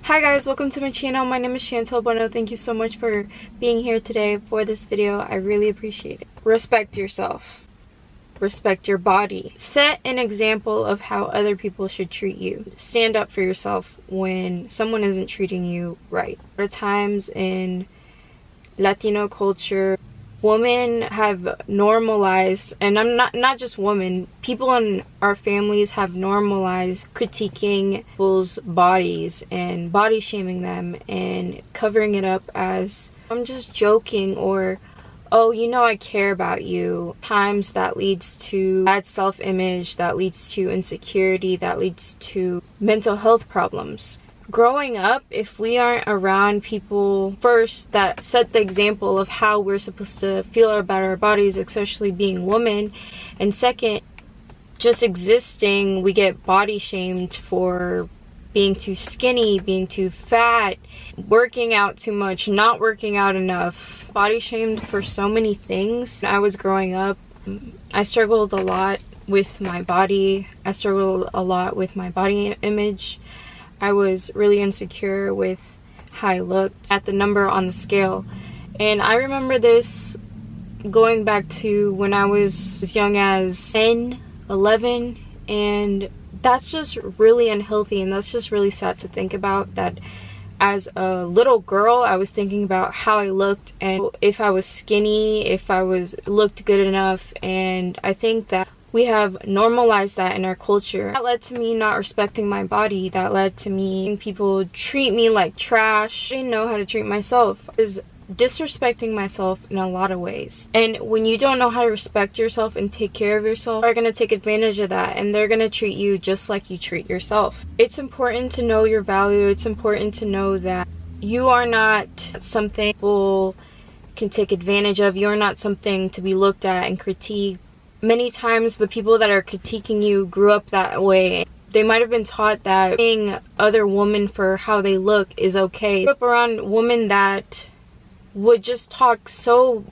Hi guys, welcome to my channel. My name is Chantel Bueno. Thank you so much for being here today for this video. I really appreciate it. Respect yourself. Respect your body. Set an example of how other people should treat you. Stand up for yourself when someone isn't treating you right. At times in Latino culture, women have normalized, and I'm not just women, people in our families have normalized critiquing people's bodies and body shaming them and covering it up as I'm just joking, or oh, you know, I care about you. Times that leads to bad self-image, that leads to insecurity, that leads to mental health problems. Growing up, if we aren't around people first that set the example of how we're supposed to feel about our bodies, especially being women, and second, just existing, we get body shamed for being too skinny, being too fat, working out too much, not working out enough, body shamed for so many things. When I was growing up, I struggled a lot with my body. I struggled a lot with my body image. I was really insecure with how I looked at the number on the scale. And I remember this going back to when I was as young as 10, 11, and that's just really unhealthy, and that's just really sad to think about, that as a little girl I was thinking about how I looked and if I was skinny, if I looked good enough. And I think that we have normalized that in our culture. That led to me not respecting my body. That led to me people treat me like trash. I didn't know how to treat myself. I was disrespecting myself in a lot of ways. And when you don't know how to respect yourself and take care of yourself, they're going to take advantage of that, and they're going to treat you just like you treat yourself. It's important to know your value. It's important to know that you are not something people can take advantage of. You're not something to be looked at and critiqued. Many times the people that are critiquing you grew up that way. They might have been taught that being other women for how they look is okay. I grew up around women that would just talk so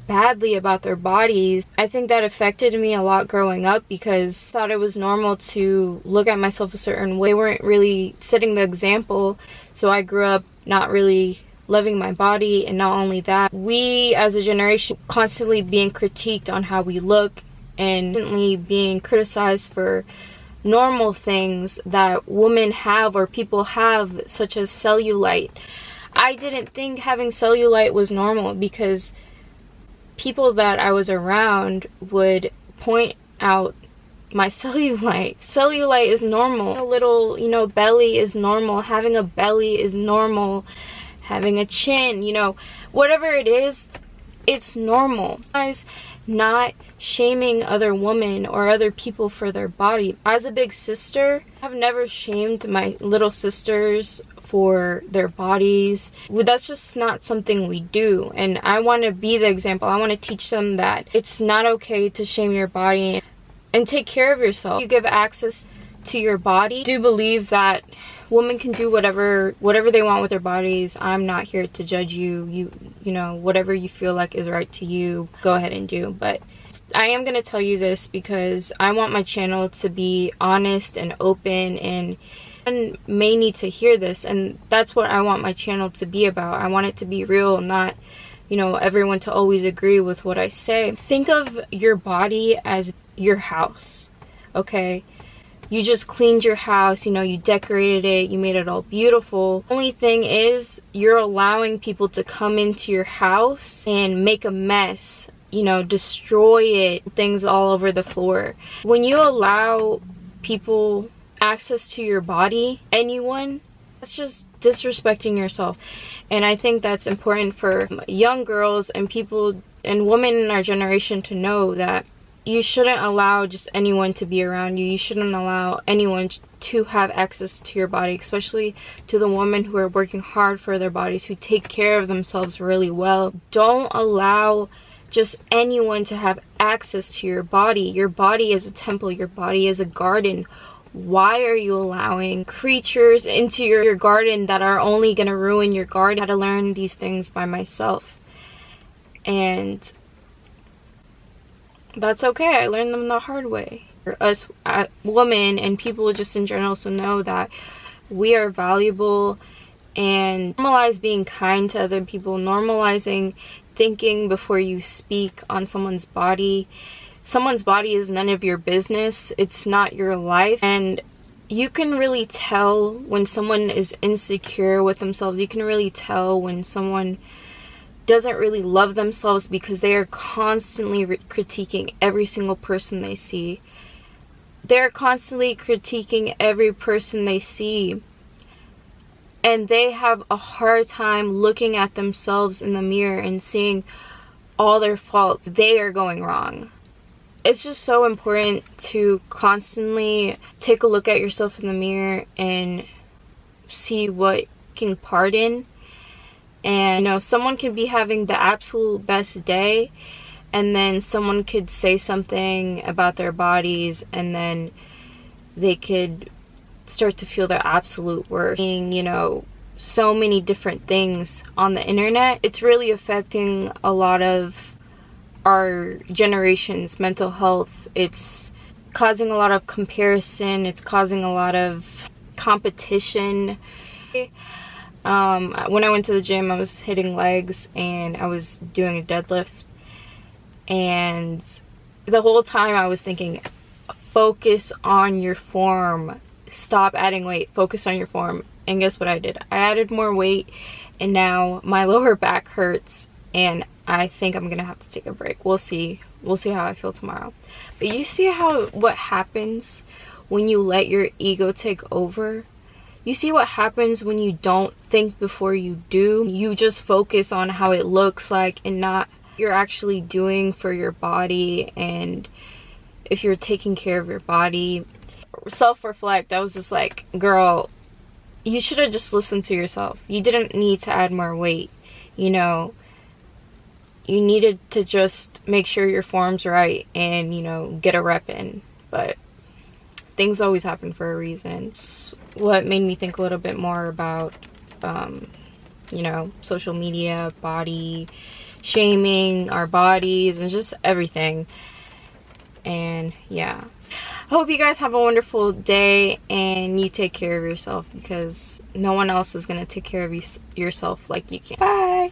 badly about their bodies. I think that affected me a lot growing up because I thought it was normal to look at myself a certain way. They weren't really setting the example, so I grew up not really loving my body. And not only that, we as a generation constantly being critiqued on how we look and constantly being criticized for normal things that women have or people have, such as cellulite. I didn't think having cellulite was normal because people that I was around would point out my cellulite. Cellulite is normal. A little, belly is normal. Having a belly is normal. Having a chin, whatever it is, it's normal. Guys, not shaming other women or other people for their body. As a big sister, I've never shamed my little sisters for their bodies. That's just not something we do, and I want to be the example. I want to teach them that it's not okay to shame your body and take care of yourself. You give access to your body. I do believe that women can do whatever they want with their bodies. I'm not here to judge you. Whatever you feel like is right to you, go ahead and do. But I am going to tell you this because I want my channel to be honest and open, and may need to hear this, and that's what I want my channel to be about. I want it to be real, not everyone to always agree with what I say. Think of your body as your house, okay? You just cleaned your house, you decorated it, you made it all beautiful. Only thing is, you're allowing people to come into your house and make a mess, destroy it, things all over the floor. When you allow people access to your body, anyone, that's just disrespecting yourself. And I think that's important for young girls and people and women in our generation to know that you shouldn't allow just anyone to be around you. You shouldn't allow anyone to have access to your body, especially to the women who are working hard for their bodies, who take care of themselves really well. Don't allow just anyone to have access to your body. Your body is a temple. Your body is a garden. Why are you allowing creatures into your garden that are only going to ruin your garden? I had to learn these things by myself, and that's okay. I learned them the hard way. For us women and people just in general to know that We are valuable. And normalize being kind to other people, normalizing thinking before you speak on someone's body. Someone's body is none of your business. It's not your life. And you can really tell when someone is insecure with themselves. You can really tell when someone doesn't really love themselves because they are constantly critiquing every single person they see. They're constantly critiquing every person they see. And they have a hard time looking at themselves in the mirror and seeing all their faults. They are going wrong. It's just so important to constantly take a look at yourself in the mirror and see what you can pardon. And you know, someone could be having the absolute best day, and then someone could say something about their bodies, and then they could start to feel their absolute worst. You know, so many different things on the internet. It's really affecting a lot of our generation's mental health. It's causing a lot of comparison. It's causing a lot of competition. When I went to the gym, I was hitting legs and I was doing a deadlift, and the whole time I was thinking, focus on your form. Stop adding weight. Focus on your form. And guess what I did? I added more weight, and now my lower back hurts, and I think I'm gonna have to take a break. We'll see how I feel tomorrow. But you see what happens when you let your ego take over? You see what happens when you don't think before you do? You just focus on how it looks like and not what you're actually doing for your body. And if you're taking care of your body, self-reflect. I was just like, girl, you should have just listened to yourself. You didn't need to add more weight. You know, you needed to just make sure your form's right and, you know, get a rep in. But things always happen for a reason. It's what made me think a little bit more about you know, social media, body shaming, our bodies, and just everything. And yeah, I hope you guys have a wonderful day and you take care of yourself, because no one else is going to take care of yourself like you can. Bye.